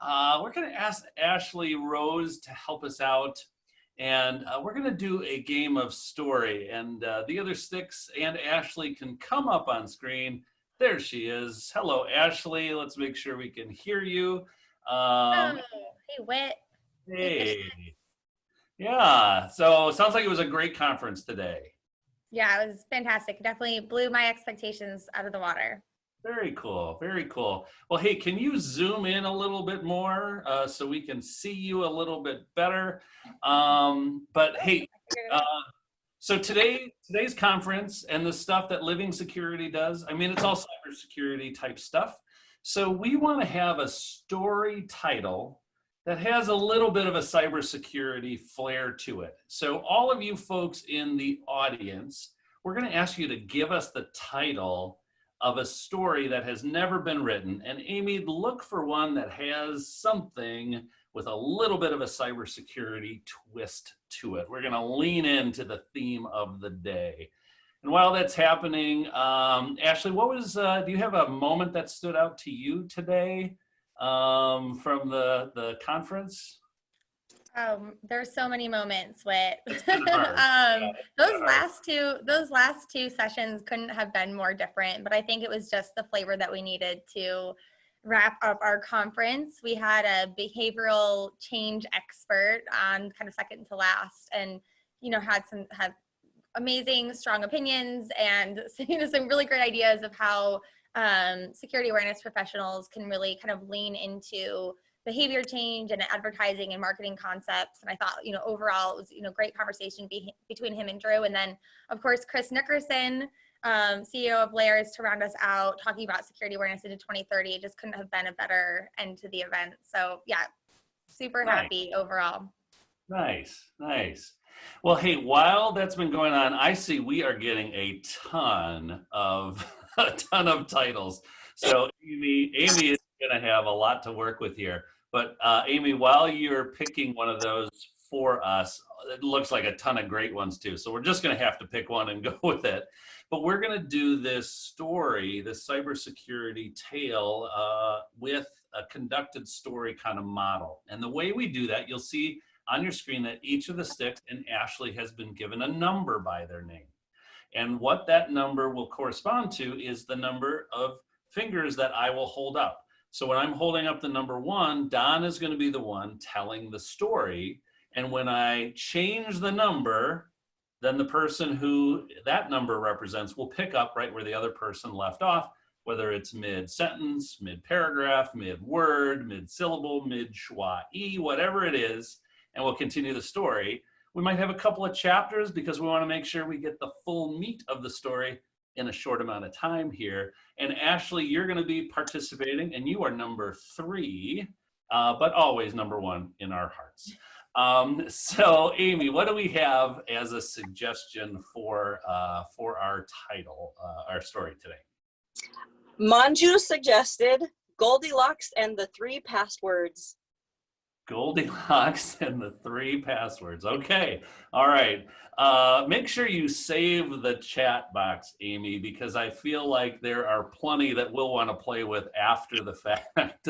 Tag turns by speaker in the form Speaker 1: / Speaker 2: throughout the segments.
Speaker 1: we're going to ask Ashley Rose to help us out. And we're going to do a game of story. And the other sticks and Ashley can come up on screen. There she is. Hello, Ashley. Let's make sure we can hear you.
Speaker 2: Oh, hey, Whit.
Speaker 1: Hey. Yeah, so sounds like it was a great conference today.
Speaker 2: Yeah, it was fantastic. Definitely blew my expectations out of the water.
Speaker 1: Very cool, very cool. Well, hey, can you zoom in a little bit more so we can see you a little bit better? But hey, so today's conference and the stuff that Living Security does, I mean, it's all cybersecurity type stuff. So we want to have a story title that has a little bit of a cybersecurity flair to it. So all of you folks in the audience, we're going to ask you to give us the title of a story that has never been written. And Amy, look for one that has something with a little bit of a cybersecurity twist to it. We're going to lean into the theme of the day. And while that's happening, Ashley, what was, do you have a moment that stood out to you today from the conference?
Speaker 2: There's so many moments with
Speaker 1: Yeah,
Speaker 2: those last two sessions couldn't have been more different, but I think it was just the flavor that we needed to wrap up our conference. We had a behavioral change expert on kind of second to last, and had amazing strong opinions and some really great ideas of how security awareness professionals can really kind of lean into behavior change and advertising and marketing concepts. And I thought, overall it was, great conversation between him and Drew. And then of course, Chris Nickerson, CEO of Layers, to round us out, talking about security awareness into 2030. It just couldn't have been a better end to the event. So yeah, super happy overall.
Speaker 1: Nice, nice. Well, hey, while that's been going on, I see we are getting a ton of titles. So Amy is going to have a lot to work with here. But Amy, while you're picking one of those for us, it looks like a ton of great ones too. So we're just going to have to pick one and go with it. But we're going to do this story, this cybersecurity tale with a conducted story kind of model. And the way we do that, you'll see on your screen that each of the sticks and Ashley has been given a number by their name. And what that number will correspond to is the number of fingers that I will hold up. So when I'm holding up the number 1, Don is going to be the one telling the story. And when I change the number, then the person who that number represents will pick up right where the other person left off, whether it's mid-sentence, mid-paragraph, mid-word, mid-syllable, mid-schwa-e, whatever it is, and we'll continue the story. We might have a couple of chapters because we want to make sure we get the full meat of the story in a short amount of time here. And Ashley, you're going to be participating, and you are number 3, but always number 1 in our hearts. So Amy, what do we have as a suggestion for our title, our story today?
Speaker 3: Manju suggested Goldilocks and the 3 passwords.
Speaker 1: Goldilocks and the 3 passwords. Okay. All right. Make sure you save the chat box, Amy, because I feel like there are plenty that we'll want to play with after the fact.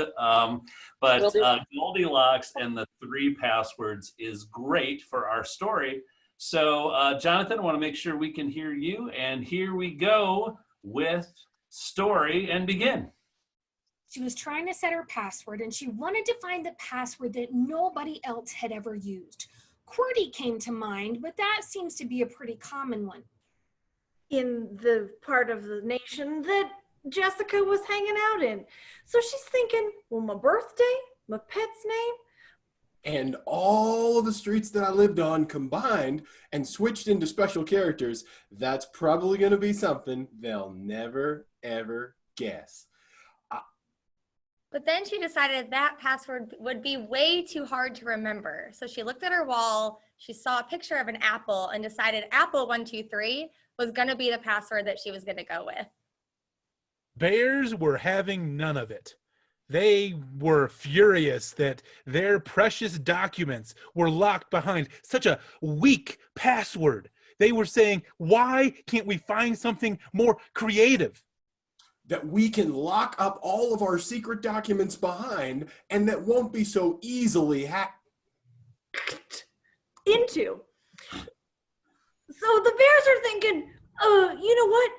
Speaker 1: But Goldilocks and the 3 passwords is great for our story. So Jonathan, I want to make sure we can hear you. And here we go with story and begin.
Speaker 4: She was trying to set her password and she wanted to find the password that nobody else had ever used. QWERTY came to mind, but that seems to be a pretty common one.
Speaker 5: In the part of the nation that Jessica was hanging out in. So she's thinking, well, my birthday, my pet's name,
Speaker 6: and all of the streets that I lived on combined and switched into special characters, that's probably going to be something they'll never, ever guess.
Speaker 2: But then she decided that password would be way too hard to remember. So she looked at her wall, she saw a picture of an apple and decided apple 123 was going to be the password that she was going to go with.
Speaker 7: Bears were having none of it. They were furious that their precious documents were locked behind such a weak password. They were saying, why can't we find something more creative?
Speaker 6: that we can lock up all of our secret documents behind and that won't be so easily hacked
Speaker 5: into. So the bears are thinking, you know what?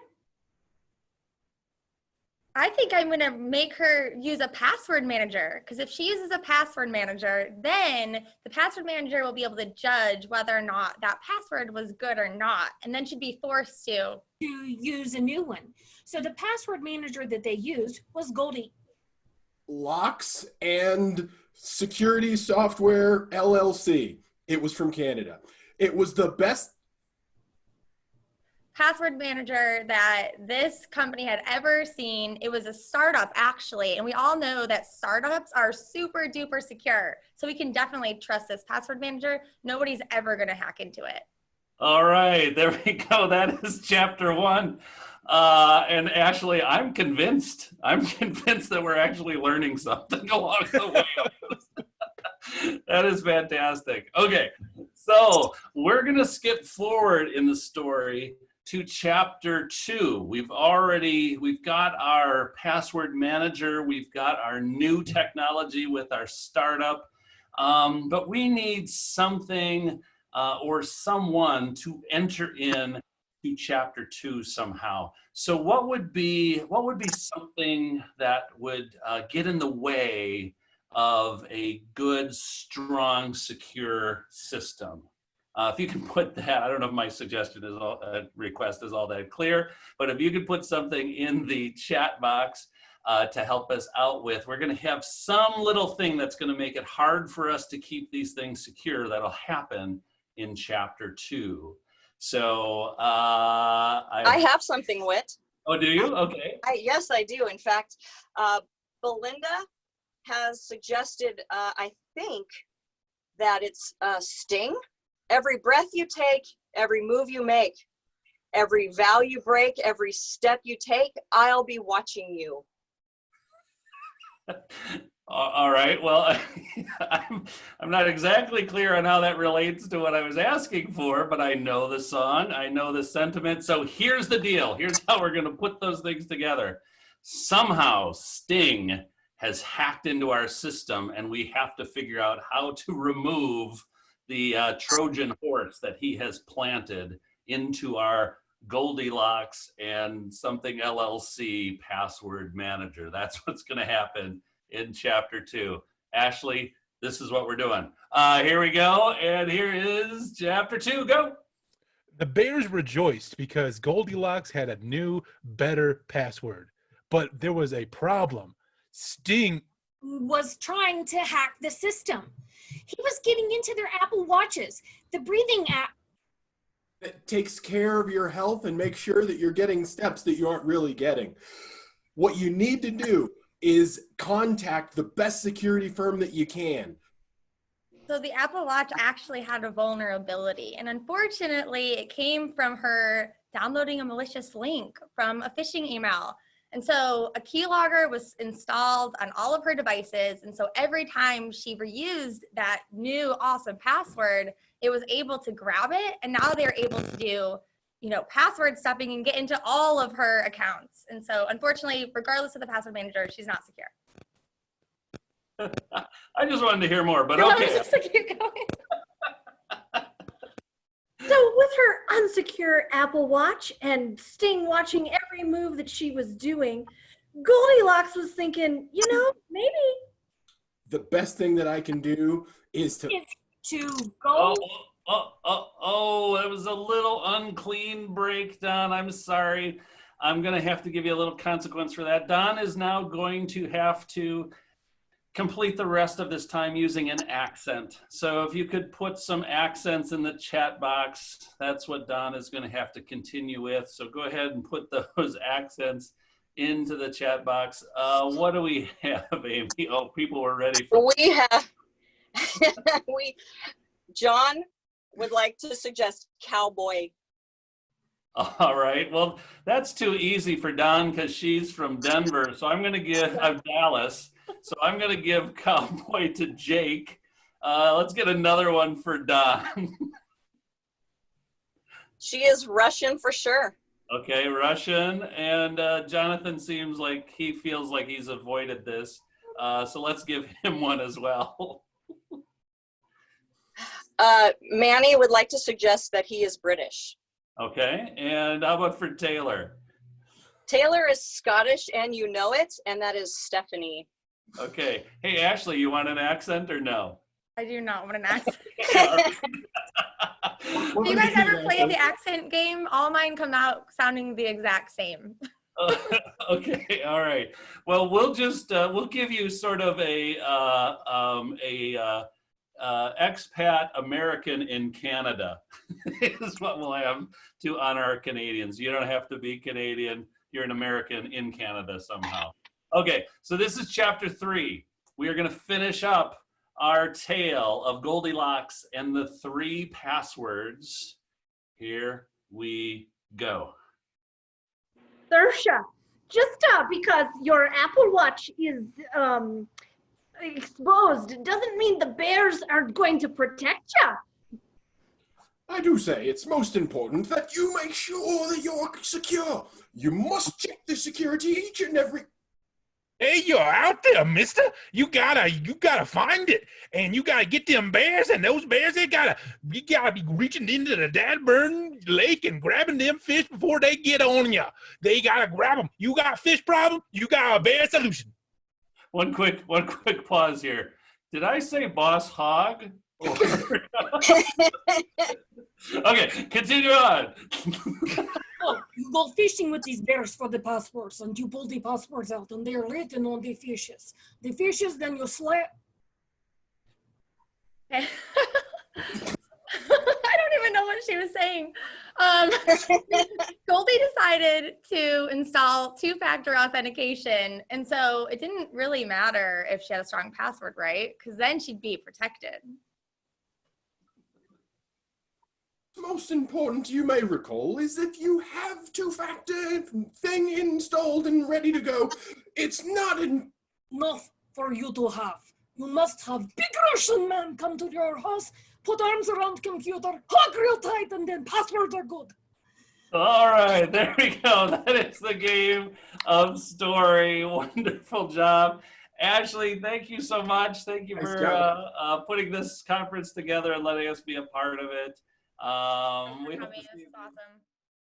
Speaker 2: I think I'm going to make her use a password manager, because if she uses a password manager, then the password manager will be able to judge whether or not that password was good or not, and then she'd be forced to
Speaker 4: use a new one. So the password manager that they used was Goldie.
Speaker 6: Locks and Security Software LLC. It was from Canada. It was the best
Speaker 2: password manager that this company had ever seen. It was a startup, actually, and we all know that startups are super duper secure, so we can definitely trust this password manager. Nobody's ever going to hack into it.
Speaker 1: All right, there we go. That is chapter 1. And Ashley, I'm convinced that we're actually learning something along the way. That is fantastic. Okay, so we're going to skip forward in the story to chapter 2. We've got our password manager, we've got our new technology with our startup, but we need something or someone to enter in to chapter 2 somehow. So what would be something that would get in the way of a good, strong, secure system? If you can put that, I don't know if my suggestion is request is all that clear, but if you could put something in the chat box to help us out with, we're going to have some little thing that's going to make it hard for us to keep these things secure. That'll happen in chapter 2. So
Speaker 3: I have something, Whit.
Speaker 1: Oh, do you? Okay.
Speaker 3: Yes, I do. In fact, Belinda has suggested, I think, that it's Sting. Every breath you take, every move you make, every vow you break, every step you take, I'll be watching you.
Speaker 1: All right. Well, I'm not exactly clear on how that relates to what I was asking for, but I know the song, I know the sentiment. So here's the deal. Here's how we're going to put those things together. Somehow Sting has hacked into our system, and we have to figure out how to remove the Trojan horse that he has planted into our Goldilocks and something LLC password manager. That's what's going to happen in chapter 2. Ashley, this is what we're doing. Here we go, and here is chapter 2. Go.
Speaker 7: The bears rejoiced because Goldilocks had a new, better password. But there was a problem. Sting
Speaker 4: was trying to hack the system. He was getting into their Apple Watches, the breathing app.
Speaker 6: that takes care of your health and makes sure that you're getting steps that you aren't really getting. What you need to do is contact the best security firm that you can.
Speaker 2: So the Apple Watch actually had a vulnerability, and unfortunately it came from her downloading a malicious link from a phishing email. And so a keylogger was installed on all of her devices, and so every time she reused that new awesome password, it was able to grab it, and now they're able to do, you know, password stuffing and get into all of her accounts. And so unfortunately, regardless of the password manager, she's not secure.
Speaker 1: I just wanted to hear more, but
Speaker 2: No,
Speaker 1: okay.
Speaker 2: just to keep going.
Speaker 5: So with her unsecure Apple Watch and Sting watching every move that she was doing, Goldilocks was thinking, you know, maybe
Speaker 6: The best thing that I can do is to
Speaker 4: To go.
Speaker 1: That was a little unclean breakdown. I'm sorry. I'm going to have to give you a little consequence for that. Don is now going to have to complete the rest of this time using an accent. So if you could put some accents in the chat box, that's what Don is going to have to continue with. So go ahead and put those accents into the chat box. What do we have, Amy? Oh, people were ready for
Speaker 3: We have, John would like to suggest cowboy.
Speaker 1: All right. Well, that's too easy for Don because she's from Denver. So I'm Dallas. So I'm going to give cowboy to Jake. Let's get another one for Don.
Speaker 3: She is Russian for sure.
Speaker 1: Okay, Russian. And Jonathan seems like he feels like he's avoided this. So let's give him one as well.
Speaker 3: Manny would like to suggest that he is British.
Speaker 1: Okay, and how about for Taylor?
Speaker 3: Taylor is Scottish, and you know it, and that is Stephanie.
Speaker 1: Okay. Hey, Ashley, you want an accent or no?
Speaker 2: I do not want an accent.
Speaker 6: What
Speaker 2: Do you
Speaker 6: would
Speaker 2: guys
Speaker 6: be
Speaker 2: ever
Speaker 6: the
Speaker 2: play
Speaker 6: accent?
Speaker 2: the accent game? All mine come out sounding the exact same.
Speaker 1: Okay, all right. Well, we'll just we'll give you sort of a expat American in Canada is what we'll have to honor our Canadians. You don't have to be Canadian. You're an American in Canada somehow. Okay, so this is chapter 3. We are going to finish up our tale of Goldilocks and the 3 passwords. Here we go.
Speaker 5: Saoirse, just because your Apple Watch is exposed doesn't mean the bears are going to protect you.
Speaker 6: I do say it's most important that you make sure that you're secure. You must check the security each and every...
Speaker 7: Hey, you're out there, mister. You gotta find it. And you gotta get them bears, and those bears, you gotta be reaching into the Dadburn lake and grabbing them fish before they get on you. They gotta grab them. You got a fish problem, you got a bear solution.
Speaker 1: One quick pause here. Did I say boss hog? Okay, continue on.
Speaker 4: Oh, you go fishing with these bears for the passports, and you pull the passports out, and they are written on the fishes. The fishes, then you slap.
Speaker 2: I don't even know what she was saying. Goldie decided to install 2-factor authentication, and so it didn't really matter if she had a strong password, right? Because then she'd be protected.
Speaker 6: Most important, you may recall, is if you have 2-factor thing installed and ready to go, it's not
Speaker 4: Enough for you to have. You must have big Russian man come to your house, put arms around computer, hug real tight, and then passwords are good.
Speaker 1: All right, there we go. That is the game of story. Wonderful job. Ashley, thank you so much. Thank you
Speaker 6: Nice
Speaker 1: for
Speaker 6: job.
Speaker 1: putting this conference together and letting us be a part of it. We hope to
Speaker 2: This
Speaker 1: see
Speaker 2: is
Speaker 1: you.
Speaker 2: awesome.